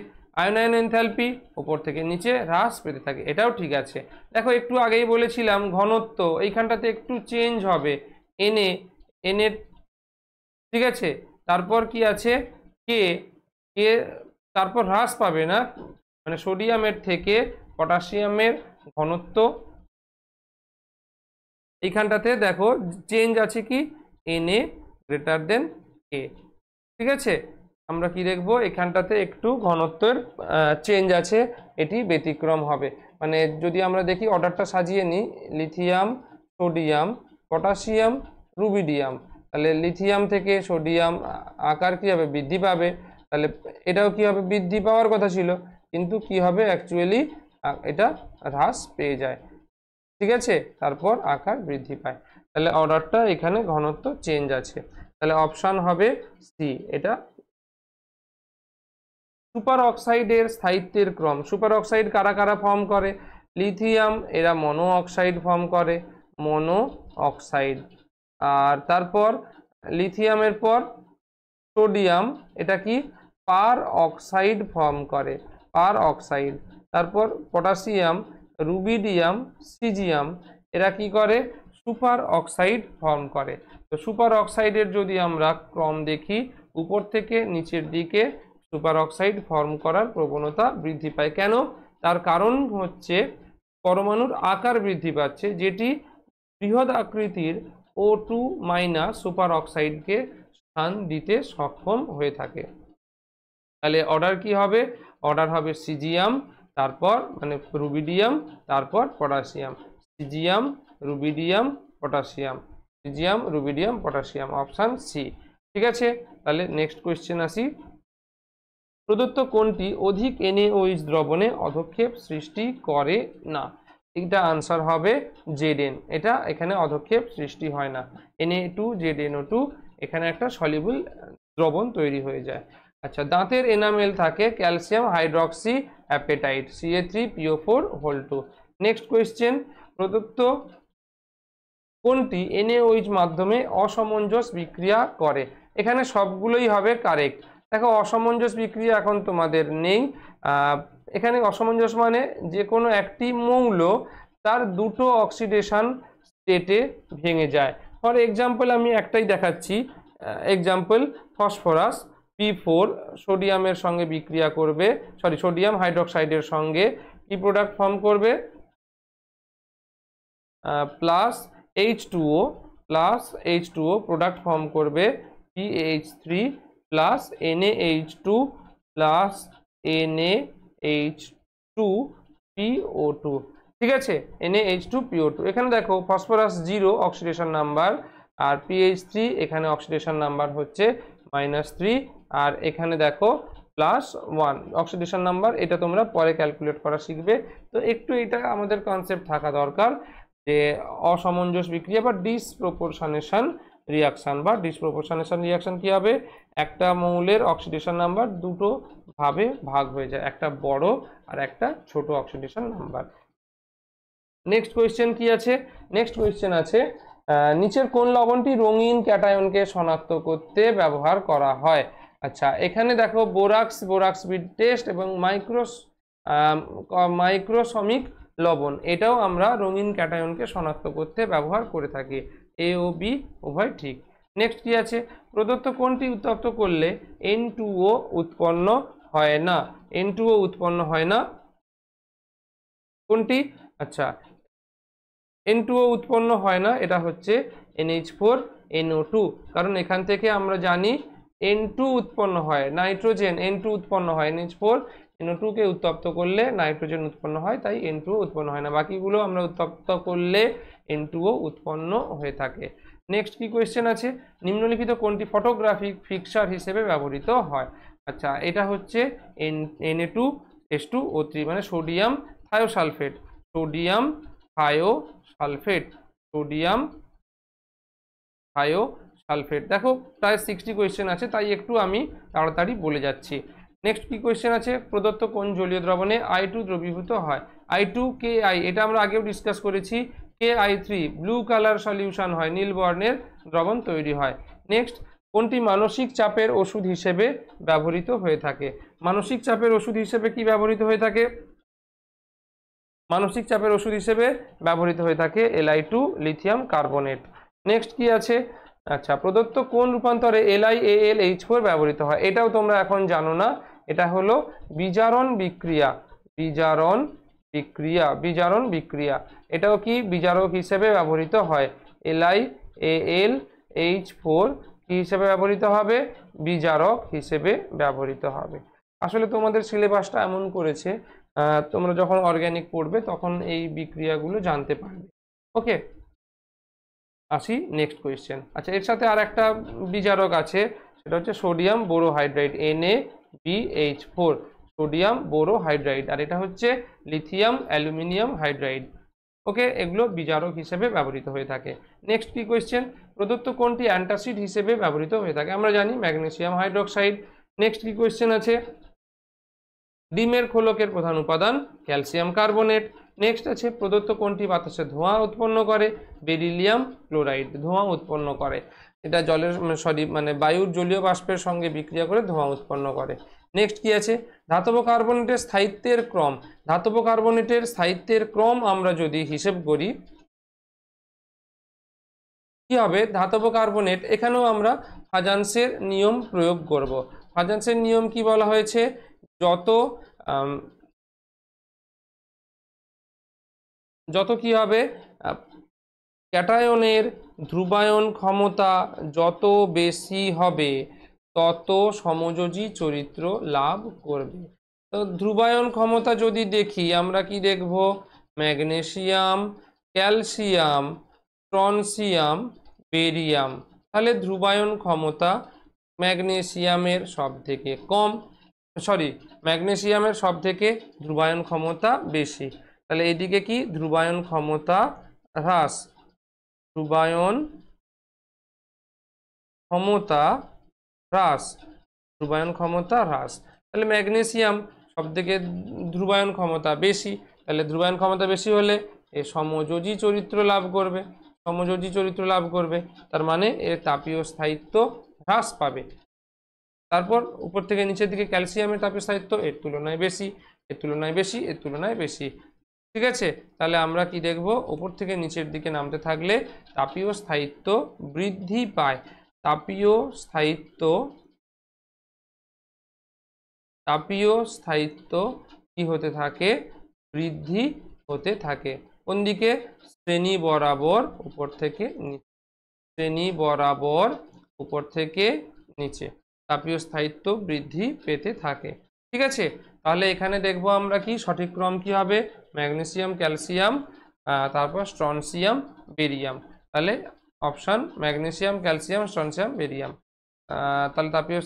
S1: আয়নায়ন এনথ্যালপি উপর থেকে নিচে হ্রাস পেতে থাকে, এটাও ঠিক আছে। দেখো একটু আগেই বলেছিলাম ঘনত্ব এইখানটাতে একটু চেঞ্জ হবে, এনে এনে ঠিক আছে। তারপর কি আছে? কে কে তারপর হ্রাস পাবে না, মানে সোডিয়ামের থেকে পটাশিয়ামের ঘনত্ব এইখানটাতে দেখো চেঞ্জ আছে কি? Na গ্রেটার দেন কে। ঠিক আছে, আমরা কি দেখব এখানটাতে একটু ঘনত্বের চেঞ্জ আছে, এটি ব্যতিক্রম হবে। মানে যদি আমরা দেখি অর্ডারটা সাজিয়ে নিই, লিথিয়াম, সোডিয়াম, পটাশিয়াম, রুবিডিয়াম, তাহলে লিথিয়াম থেকে সোডিয়াম আকার কি হবে? বৃদ্ধি পাবে। তাহলে এটাও কি হবে? বৃদ্ধি পাওয়ার কথা ছিল, কিন্তু কি হবে অ্যাকচুয়ালি এটা হ্রাস পেয়ে যায়। ঠিক আছে, তারপর আকার বৃদ্ধি পায়। তাহলে অর্ডারটা এখানে ঘনত্ব চেঞ্জ আছে, তাহলে অপশান হবে সি, এটা। সুপার অক্সাইডের স্থায়িত্বের ক্রম। সুপার অক্সাইড কারা কারা ফর্ম করে? লিথিয়াম, এরা মনো অক্সাইড ফর্ম করে, মনো অক্সাইড। আর তারপর লিথিয়ামের পর সোডিয়াম, এটা কি? পার অক্সাইড ফর্ম করে, পার অক্সাইড। তারপর পটাশিয়াম, রুবিডিয়াম, সিজিয়াম, এরা কি করে? সুপার অক্সাইড ফর্ম করে। তো সুপার অক্সাইডের যদি আমরা ক্রম দেখি, উপর থেকে নিচের দিকে সুপার অক্সাইড ফর্ম করার প্রবণতা বৃদ্ধি পায়। কেন? তার কারণ হচ্ছে পরমাণুর আকার বৃদ্ধি পাচ্ছে, যেটি বৃহৎ আকৃতির O2 মাইনাস সুপার অক্সাইডকে স্থান দিতে সক্ষম হয়ে থাকে। তাহলে অর্ডার কি হবে? অর্ডার হবে সিজিয়াম, তারপর মানে রুবিডিয়াম, তারপর potassium. Caesium, rubidium, potassium, caesium, rubidium, potassium, option C. ঠিক আছে, তাহলে নেক্সট কোয়েশ্চেন আসি। প্রদত্ত কোনটি অধিক NaOH দ্রবণে অধক্ষেপ সৃষ্টি করে না? এটা আনসার হবে Zn, এটা এখানে অধক্ষেপ সৃষ্টি হয় না। Na2ZNO2 এখানে একটা সলিউবল দ্রবণ তৈরি হয়ে যায়। আচ্ছা, দাঁতের এনামেল থাকে calcium hydroxy appetite Ca3PO4(2). Next question, প্রদত্ত কোনটি NaOH মাধ্যমে অসমঞ্জস বিক্রিয়া করে? এখানে সবগুলোই হবে কারেক্ট। দেখো অসমঞ্জস বিক্রিয়া এখন তোমাদের নেই, এখানে অসমঞ্জস মানে যে কোনো একটি মৌল তার দুটো অক্সিডেশন স্টেটে ভেঙে যায়। ফর এক্সাম্পল আমি একটাই দেখাচ্ছি, এক্সাম্পল ফসফরাস P4 সোডিয়ামের সঙ্গে বিক্রিয়া করবে, সোডিয়াম হাইড্রোক্সাইডের সঙ্গে কি প্রোডাক্ট ফর্ম করবে? প্লাস H2O প্রোডাক্ট ফর্ম করবে PH3 plus NaH2 plus NaH2PO2। ঠিক আছে, NaH2PO2। এখানে দেখো ফসফরাস 0 অক্সিডেশন নাম্বার, আর PH3 এখানে অক্সিডেশন নাম্বার হচ্ছে -3, আর এখানে দেখো +1 অক্সিডেশন নাম্বার। এটা তোমরা পরে ক্যালকুলেট করা শিখবে। তো একটু এটা আমাদের কনসেপ্ট থাকা দরকার যে অসামঞ্জস্য বিক্রিয়া বা ডিসপ্রপোর্শনেশন রিয়াকশন কি হবে? একটা মৌলের অক্সিডেশন নাম্বার দুটো ভাবে ভাগ হয়ে যায়, একটা বড় আর একটা ছোট অক্সিডেশন নাম্বার। নেক্সট কোয়েশ্চেন কি আছে? নেক্সট কোয়েশ্চেন আছে নিচের কোন লবণটি রঙিন ক্যাটায়নকে শনাক্ত করতে ব্যবহার করা হয়? আচ্ছা, এখানে দেখো বোরাক্স বিট টেস্ট এবং মাইক্রোসমিক লবণ, এটাও আমরা রঙিন ক্যাটায়নকে শনাক্ত করতে ব্যবহার করে থাকি। এ ও বি উভয় ঠিক। নেক্সট কি আছে? প্রদত্ত কোনটি উত্তপ্ত করলে N2O উৎপন্ন হয় না? N2O উৎপন্ন হয় না কোনটি? আচ্ছা, N2O উৎপন্ন হয় না, এটা হচ্ছে NH4NO2, কারণ এখান থেকে আমরা জানি N2 উৎপন্ন হয়, নাইট্রোজেন N2 উৎপন্ন হয়, NH4NO2 কে উত্তপ্ত করলে নাইট্রোজেন উৎপন্ন হয়, তাই N2O উৎপন্ন হয় না। বাকিগুলো আমরা উত্তপ্ত করলে N2O উৎপন্ন হয়ে থাকে। নেক্সট কি কোয়েশ্চেন আছে? নিম্নলিখিত কোনটি ফটোগ্রাফিক ফিক্সার হিসেবে ব্যবহৃত হয়? আচ্ছা, এটা হচ্ছে Na2H2O3, মানে sodium thiosulphate, sodium thiosulphate, sodium thiosulphate. দেখো প্রায় 60 কোয়েশ্চেন আছে, তাই একটু আমি তাড়াতাড়ি বলে যাচ্ছি। নেক্সট কি কোয়েশ্চেন আছে? প্রদত্ত কোন জলীয় দ্রবণে I2 দ্রবীভূত হয়? I2KI, এটা আমরা আগেও ডিসকাস করেছি। KI3 ব্লু কালার সলিউশন হয়, নীল বর্ণের দ্রবণ তৈরি হয়। নেক্সট, কোনটি মানসিক চাপের ওষুধ হিসেবে ব্যবহৃত হয়ে থাকে? মানসিক চাপের ওষুধ হিসেবে কি ব্যবহৃত হয়ে থাকে? মানসিক চাপের ওষুধ হিসেবে ব্যবহৃত হয়ে থাকে Li2 লিথিয়াম কার্বনেট। নেক্সট কি আছে? আচ্ছা, প্রদত্ত কোন রূপান্তরে LiAlH4 ব্যবহৃত হয়? এটাও তোমরা এখন জানো না, এটা হলো বিজারণ বিক্রিয়া। বিজারণ বিক্রিয়া, এটাও কি বিজারক হিসেবে ব্যবহৃত হয়। LiAlH4 কি হিসেবে ব্যবহৃত হবে? বিজারক হিসেবে ব্যবহৃত হবে। আসলে তোমাদের সিলেবাসটা এমন করেছে, তোমরা যখন অর্গানিক পড়বে তখন এই বিক্রিয়াগুলো জানতে পারবে। ওকে, আসি নেক্সট কোয়েশ্চেন। আচ্ছা, এর সাথে আর একটা বিজারক আছে, সেটা হচ্ছে সোডিয়াম বোরোহাইড্রাইড, NaBH4, সোডিয়াম বোরোহাইড্রাইড, আর এটা হচ্ছে লিথিয়াম অ্যালুমিনিয়াম হাইড্রাইড। ওকে, এগুলো বিজারক হিসেবে ব্যবহৃত হয়ে থাকে। নেক্সট কি কোয়েশ্চেন? প্রদত্ত কোনটি অ্যান্টাসিড হিসেবে ব্যবহৃত হয়ে থাকে? আমরা জানি ম্যাগনেসিয়াম হাইড্রোক্সাইড। নেক্সট কি কোয়েশ্চেন আছে? ডিমের খোলকের প্রধান উপাদান ক্যালসিয়াম কার্বনেট। নেক্সট আছে, প্রদত্ত কোনটি বাতাসে ধোঁয়া উৎপন্ন করে? বেরিলিয়াম ক্লোরাইড ধোঁয়া উৎপন্ন করে, এটা জলের বায়ুর জলীয় বাষ্পের সঙ্গে বিক্রিয়া করে ধোঁয়া উৎপন্ন করে। নেক্সট কি আছে? ধাতব কার্বনেটের স্থায়িত্বের ক্রম। ধাতব কার্বনেটের স্থায়িত্বের ক্রম আমরা যদি হিসেব করি কি হবে? ধাতব কার্বনেট, এখানেও আমরা ফাজান্সের নিয়ম প্রয়োগ করব। ফাজান্সের নিয়ম কি বলা হয়েছে? যত কি হবে, ক্যাটায়নের ধ্রুবায়ন ক্ষমতা যত বেশি হবে তত সমযোজী চরিত্র লাভ করবে। তো ধ্রুবায়ন ক্ষমতা যদি দেখি, আমরা কি দেখব? ম্যাগনেসিয়াম, ক্যালসিয়াম, স্ট্রনসিয়াম, বেরিয়াম, তাহলে ধ্রুবায়ন ক্ষমতা ম্যাগনেসিয়ামের সব থেকে কম, ম্যাগনেসিয়ামের সব থেকে ধ্রুবায়ন ক্ষমতা বেশি। তাহলে এইদিকে কি? ধ্রুবায়ন ক্ষমতা হ্রাস, ধ্রুবায়ন ক্ষমতা হ্রাস, ধ্রুবায়ন ক্ষমতা হ্রাস। তাহলে ম্যাগনেসিয়াম সব থেকে ধ্রুবায়ন ক্ষমতা বেশি, তাহলে ধ্রুবায়ন ক্ষমতা বেশি হলে এ সমযোজী চরিত্র লাভ করবে, সমযোজী চরিত্র লাভ করবে, তার মানে এর তাপীয় স্থায়িত্ব হ্রাস পাবে। তারপর উপর থেকে নিচের দিকে ক্যালসিয়ামের তাপীয় স্থায়িত্ব এর তুলনায় বেশি, এর তুলনায় বেশি, এর তুলনায় বেশি। ঠিক আছে, তাহলে আমরা কি দেখব? উপর থেকে নিচের দিকে নামতে থাকলে তাপীয় স্থায়িত্ব বৃদ্ধি পায়। তাপীয় স্থায়িত্ব কি হতে থাকে? বৃদ্ধি হতে থাকে। কোন দিকে? শ্রেণী বরাবর উপর থেকে নিচে, শ্রেণী বরাবর উপর থেকে নিচে তাপীয় স্থায়িত্ব বৃদ্ধি পেতে থাকে। ঠিক আছে, তাহলে এখানে দেখব আমরা কি সঠিক ক্রম কি হবে? ম্যাগনেসিয়াম, ক্যালসিয়াম, তারপর স্ট্রনসিয়াম, বেরিয়াম। তাহলে option magnesium, calcium, strontium, barium. তাহলে তাপীয়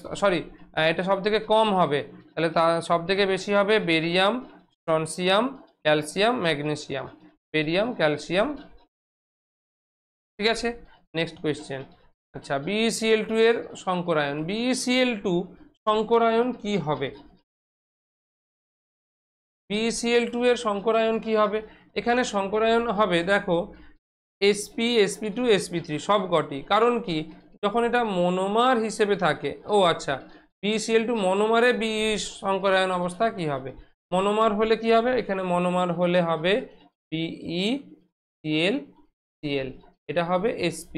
S1: এটা সব থেকে কম হবে, তাহলে সব থেকে বেশি হবে barium, strontium, calcium, magnesium, barium, calcium. ঠিক আছে, নেক্সট কোয়েশ্চেন। আচ্ছা, BeCl2 এর সংকরায়ন, BeCl2 সংকরায়ন কি হবে? BeCl2 এর সংকরায়ন কি হবে? এখানে সংকরায়ন হবে, দেখো sp sp2 sp3 সব কটি। কারণ কি, যখন এটা মনোমার হিসেবে থাকে, ও আচ্ছা, BeCl2 মনোমারে বি সংকরায়ন অবস্থা কি হবে, মনোমার হলে কি হবে, এখানে মনোমার হলে হবে BeCl এটা হবে sp,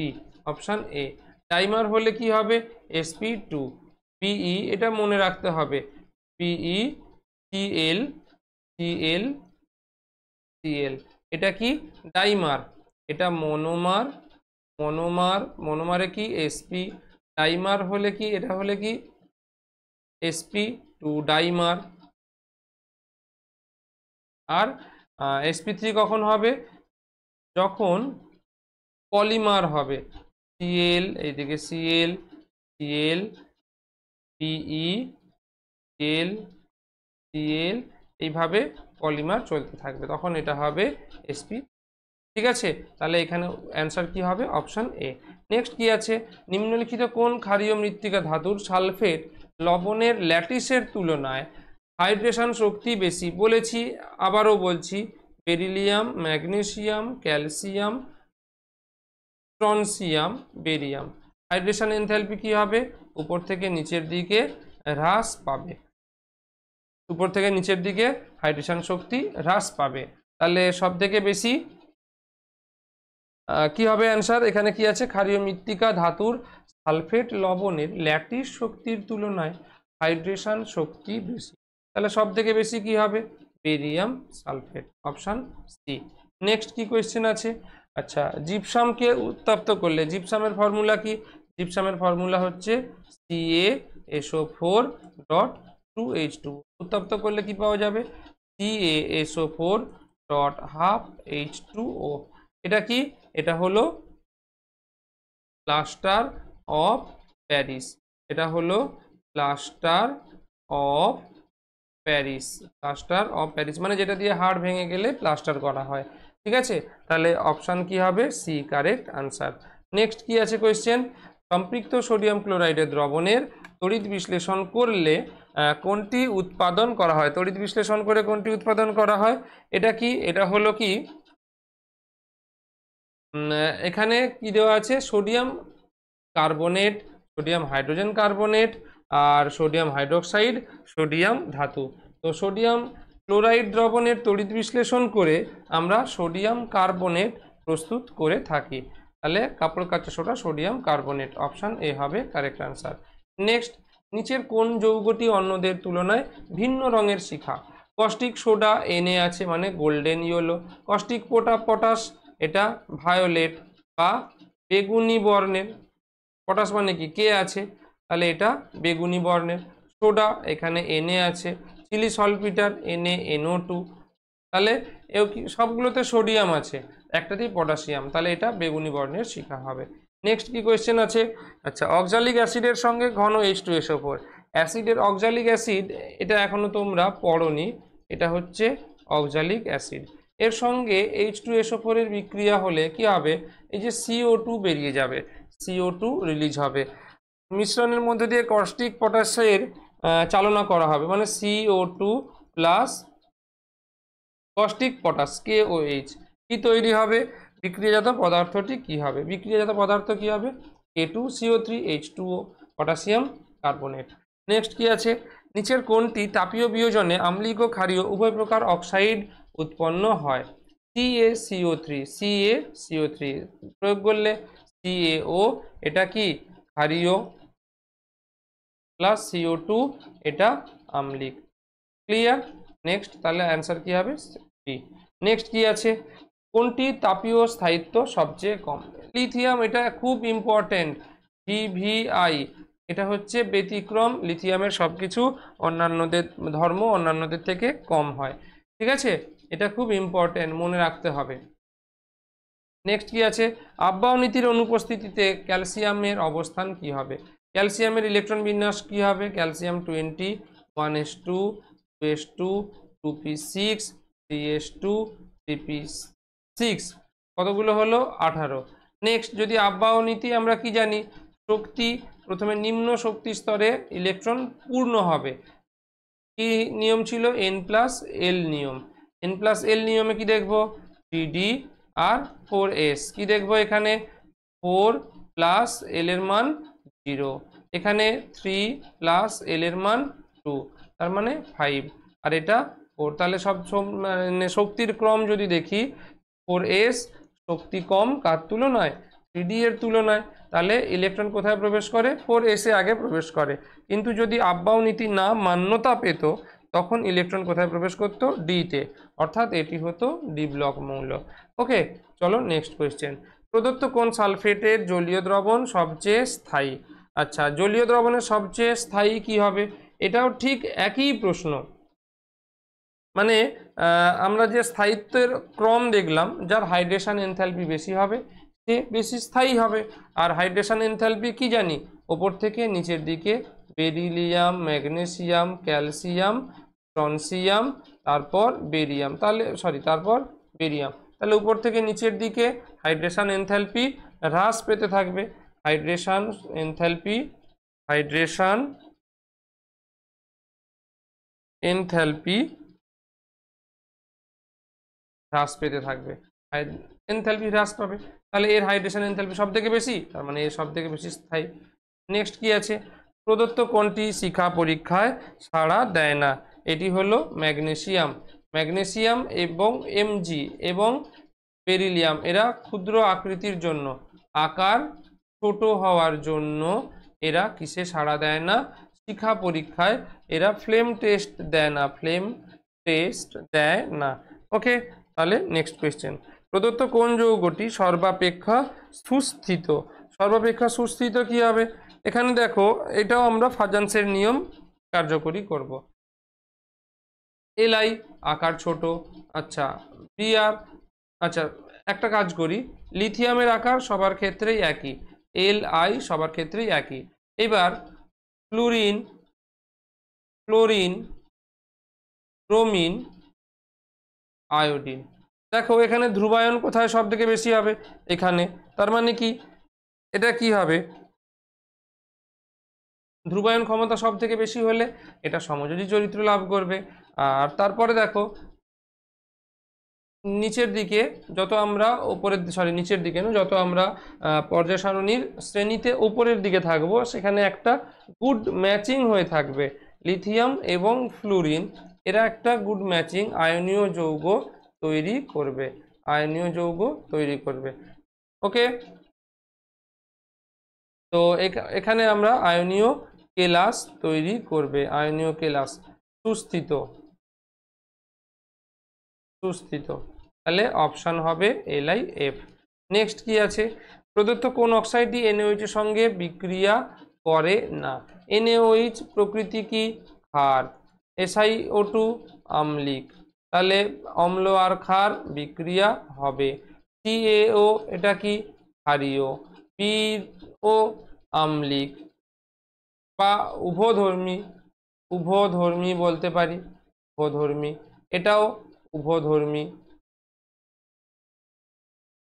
S1: অপশান এ। ডাইমার হলে কি হবে sp2 Be, এটা মনে রাখতে হবে, BeCl Cl Cl, এটা কি ডাইমার, এটা মনোমার, মনোমারে কি sp, ডাইমার হলে কি, এটা হলে কি sp2 ডাইমার। আর sp3 কখন হবে, যখন পলিমার হবে, Cl, এইদিকে Cl Cl Be Cl Cl, এইভাবে পলিমার চলতে থাকবে, তখন এটা হবে sp। ঠিক আছে, তাহলে এখানে অ্যান্সার কি হবে, অপশন এ। নেক্সট কি আছে, নিম্নলিখিত কোন ক্ষারীয় মৃত্তিকা ধাতুর সালফেট লবণের ল্যাটিসের তুলনায় হাইড্রেশন শক্তি বেশি, বলেছি আবারও বলছি, beryllium, magnesium, calcium, strontium, barium. Hydration enthalpy কি হবে, উপর থেকে নিচের দিকে হ্রাস পাবে, উপর থেকে নিচের দিকে হাইড্রেশন শক্তি হ্রাস পাবে। তাহলে সব থেকে বেশি কি হবে অ্যান্সার, এখানে কি আছে, ক্ষারীয় মৃত্তিকা ধাতুর সালফেট লবণের ল্যাটিস শক্তির তুলনায় হাইড্রেশন শক্তি বেশি, তাহলে সব থেকে বেশি কি হবে, barium sulphate, option C. Next কি কোয়েশ্চেন আছে, আচ্ছা, জিপসামকে উত্তপ্ত করলে, জিপসামের ফর্মুলা কি, জিপসামের ফর্মুলা হচ্ছে CaSO4.2H2, উত্তপ্ত করলে কি পাওয়া যাবে, CaSO4.12H2O, এটা কি, এটা হলো প্লাস্টার অফ প্যারিস, এটা হলো plaster of Paris, plaster of Paris মানে যেটা দিয়ে হাড় ভেঙে গেলে প্লাস্টার করা হয়। ঠিক আছে, তাহলে অপশান কি হবে, সি কারেক্ট আনসার। নেক্সট কি আছে কোয়েশ্চেন, সম্পৃক্ত সোডিয়াম ক্লোরাইডের দ্রবণের তড়িৎ বিশ্লেষণ করলে কোনটি উৎপাদন করা হয়, তড়িৎ বিশ্লেষণ করে কোনটি উৎপাদন করা হয়, এটা কি, এটা হলো কি, এখানে কি দেওয়া আছে, sodium carbonate, sodium hydrogen carbonate, আর সোডিয়াম হাইড্রোক্সাইড, সোডিয়াম ধাতু। তো সোডিয়াম ক্লোরাইড দ্রবণের তড়িৎ বিশ্লেষণ করে আমরা সোডিয়াম কার্বনেট প্রস্তুত করে থাকি, তাহলে কাপড় কাচা soda sodium carbonate, option A হবে কারেক্ট আনসার। নেক্সট, নিচের কোন যৌগটি অন্যদের তুলনায় ভিন্ন রঙের শিখা, কস্টিক সোডা Na আছে মানে গোল্ডেন ইয়েলো, কস্টিক পটাশ এটা ভায়োলেট বা বেগুনি বর্ণের, পটাশ মানে কি কে আছে, তাহলে এটা বেগুনি বর্ণের, সোডা এখানে Na আছে, চিলি সলপিটার NaNO2, তাহলে এও কি, সবগুলোতে সোডিয়াম আছে, একটাতেই পটাশিয়াম, তাহলে এটা বেগুনি বর্ণের শিখা হবে। নেক্সট কি কোয়েশ্চেন আছে, আচ্ছা, অক্সালিক অ্যাসিডের সঙ্গে ঘন H2SO4, অ্যাসিডের অক্সালিক অ্যাসিড, এটা এখনো তোমরা পড়োনি, এটা হচ্ছে অক্সালিক অ্যাসিড, এর সঙ্গে H2SO4 এর বিক্রিয়া হলে কি হবে, এই যে CO2 বেরিয়ে যাবে, CO2 রিলিজ হবে, মিশ্রণের মধ্যে দিয়ে কস্টিক পটাশের চালনা করা হবে, মানে CO2 plus caustic potash KOH, কি তৈরি হবে, বিক্রিয়াজাত পদার্থটি কি হবে, বিক্রিয়াজাত পদার্থ কি হবে, K2CO3 H2O, potassium carbonate. Next কি আছে, নিচের কোনটি তাপীয় বিয়োজনে আম্লিক ও ক্ষারীয় উভয় প্রকার অক্সাইড উৎপন্ন হয়, CaCO3 প্রয়োগ করলে CaO, এটা কি ক্ষারীয়, প্লাস CO2 এটা আম্লিক, ক্লিয়ার। নেক্সট, তাহলে অ্যান্সার কি হবে, বি। নেক্সট কি আছে, কোনটি তাপীয় স্থায়িত্ব সবচেয়ে কম, লিথিয়াম, এটা খুব ইম্পর্টেন্ট, VVI, এটা হচ্ছে ব্যতিক্রম, লিথিয়ামের সবকিছু অন্যান্যদের ধর্ম অন্যান্যদের থেকে কম হয়, ঠিক আছে, এটা খুব ইম্পর্টেন্ট, মনে রাখতে হবে। নেক্সট কি আছে, আব্বাও নীতির অনুপস্থিতিতে ক্যালসিয়ামের অবস্থান কি হবে, ক্যালসিয়ামের ইলেকট্রন বিন্যাস কি হবে, calcium 20 1s2 2s2 2p6 3s2 3p6, কতগুলো হলো 18। নেক্সট, যদি আব্বাও নীতি আমরা কি জানি, শক্তি প্রথমে নিম্ন শক্তি স্তরে ইলেকট্রন পূর্ণ হবে, কি নিয়ম ছিল, n+l নিয়ম, n+l নিয়মে কি দেখব, 3d আর 4s কি দেখবো এখানে 4 প্লাস এল এর মান 0, এখানে 3 প্লাস এল এর মান 2, তার মানে 5, আর এটা 4। তাহলে সব মানে শক্তির ক্রম যদি দেখি 4s শক্তি কম কার তুলনায় 3d এর তুলনায়, তাহলে ইলেকট্রন কোথায় প্রবেশ করে 4s এ আগে প্রবেশ করে। কিন্তু যদি আব্বাউ নীতি না মান্যতা পেত তখন ইলেকট্রন কোথায় প্রবেশ করত d তে, অর্থাৎ এটি হতো ডি ব্লক মৌল। ওকে, চলো নেক্সট কোয়েশ্চেন। প্রদত্ত কোন সালফেটের জলীয় দ্রবণ সবচেয়ে স্থায়ী? আচ্ছা, জলীয় দ্রবণের সবচেয়ে স্থায়ী কি হবে? এটাও ঠিক একই প্রশ্ন, মানে আমরা যে স্থায়িত্বের ক্রম দেখলাম, যার হাইড্রেশন এনথ্যালপি বেশি হবে সে বেশি স্থায়ী হবে। আর হাইড্রেশন এনথ্যালপি কি জানি, ওপর থেকে নিচের দিকে বেরিলিয়াম, ম্যাগনেসিয়াম, ক্যালসিয়াম, স্ট্রনসিয়াম, তারপর বেরিয়াম, তারপর বেরিয়াম। তাহলে উপর থেকে নিচের দিকে হাইড্রেশন এনথ্যালপি হ্রাস পেতে থাকবে। হাইড্রেশন এনথ্যালপি হ্রাস পেতে থাকবে, এনথ্যালপি হ্রাস পাবে, তাহলে এর হাইড্রেশন এনথ্যালপি সব থেকে বেশি, তার মানে এর সব থেকে বেশি স্থায়ী। নেক্সট কি আছে? প্রদত্ত কোনটি শিখা পরীক্ষায় সাড়া দেয় না? এটি হলো ম্যাগনেসিয়াম। ম্যাগনেসিয়াম এবং এমজি এবং বেরিলিয়াম এরা ক্ষুদ্র আকৃতির জন্য, আকার ছোট হওয়ার জন্য এরা কিসে সাড়া দেয় না? শিখা পরীক্ষায় এরা ফ্লেম টেস্ট দেয় না। ওকে, তাহলে নেক্সট কোয়েশ্চেন। প্রদত্ত কোন যৌগটি সর্বাপেক্ষা সুস্থিত? সর্বাপেক্ষা সুস্থিত কি হবে? এখানে দেখো, এটাও আমরা ফাজান্সের নিয়ম কার্যকরী করব। এলআই আকার ছোট, আচ্ছা বিআর, আচ্ছা একটা কাজ করি, লিথিয়ামের আকার সবার ক্ষেত্রেই একই, এলআই সবার ক্ষেত্রেই একই। এবার ফ্লুরিন, ব্রোমিন, আয়োডিন, দেখো এখানে ধ্রুবায়ন কোথায় সব থেকে বেশি হবে? এখানে। তার মানে কি এটা কি হবে? ধ্রুবায়ন ক্ষমতা সব থেকে বেশি হলে এটা সমযোজী চরিত্র লাভ করবে। আর তারপরে দেখো নিচের দিকে যত আমরা নিচের দিকে না, যত আমরা পর্যায় সারণীর শ্রেণীতে উপরের দিকে থাকবো, সেখানে একটা গুড ম্যাচিং হয়ে থাকবে। লিথিয়াম এবং ফ্লুরিন এরা একটা গুড ম্যাচিং আয়নীয় যৌগ তৈরি করবে। ওকে, তো এখানে আমরা আয়নীয় কেলাস তৈরি করবে, আয়নীয় কেলাস সুস্থিত। তাহলে অপশান হবে LIF। নেক্সট কি আছে? প্রদত্ত কোন অক্সাইডটি NaOH এর সঙ্গে বিক্রিয়া করে না? NaOH প্রকৃতি কি? ক্ষার। SiO2 আম্লিক, তাহলে অম্ল আর ক্ষার বিক্রিয়া হবে। CaO এটা কি? ক্ষারীয়। PO আম্লিক বা উভধর্মী বলতে পারি, এটাও উভধর্মী।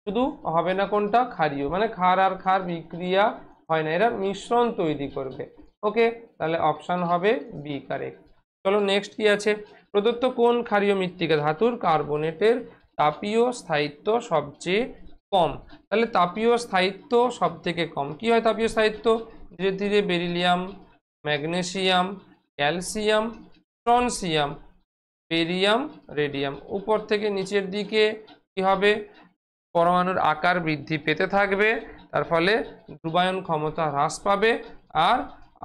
S1: শুধু হবে না কোনটা? ক্ষারীয়, মানে ক্ষার আর ক্ষার বিক্রিয়া হয় না, এরা মিশ্রণ তৈরি করবে। ওকে, তাহলে অপশান হবে বি কারেক্ট। চলো নেক্সট কি আছে? প্রদত্ত কোন ক্ষারীয় মৃত্তিকা ধাতুর কার্বনেটের তাপীয় স্থায়িত্ব সবচেয়ে কম? তাহলে তাপীয় স্থায়িত্ব সব থেকে কম কি হয়? তাপীয় স্থায়িত্ব ধীরে ধীরে beryllium, magnesium, calcium, strontium, barium, radium. উপর থেকে নিচের দিকে কি হবে? পরমাণুর আকার বৃদ্ধি পেতে থাকবে, তার ফলে ধ্রুবায়ন ক্ষমতা হ্রাস পাবে আর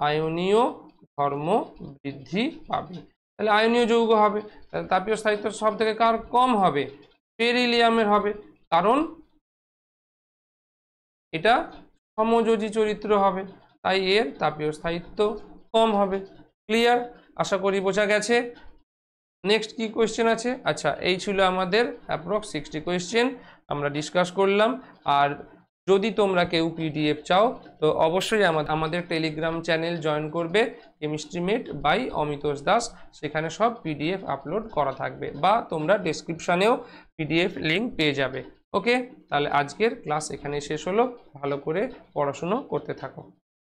S1: আয়নীয় ধর্ম বৃদ্ধি পাবে। তাহলে আয়নীয় যৌগ হবে, তাহলে তাপীয় স্থায়িত্ব সব থেকে কার কম হবে? বেরিলিয়ামের হবে, কারণ এটা সমযোজী চরিত্র হবে, তাই এর তাপীয় স্থায়িত্ব কম হবে। ক্লিয়ার? আশা করি বোঝা গেছে। নেক্সট কি কোয়েশ্চেন আছে? আচ্ছা, এই ছিল আমাদের অ্যাপ্রক্স 60 কোয়েশ্চেন আমরা ডিসকাস করলাম। আর যদি তোমরা কেউ PDF চাও তো অবশ্যই আমাদের টেলিগ্রাম চ্যানেল জয়েন করবে, chemistry mate by Amitosh Das. সেখানে সব PDF আপলোড করা থাকবে, বা তোমরা ডেসক্রিপশানেও PDF লিঙ্ক পেয়ে যাবে। ওকে, তাহলে আজকের ক্লাস এখানে শেষ হলো। ভালো করে পড়াশুনো করতে থাকো।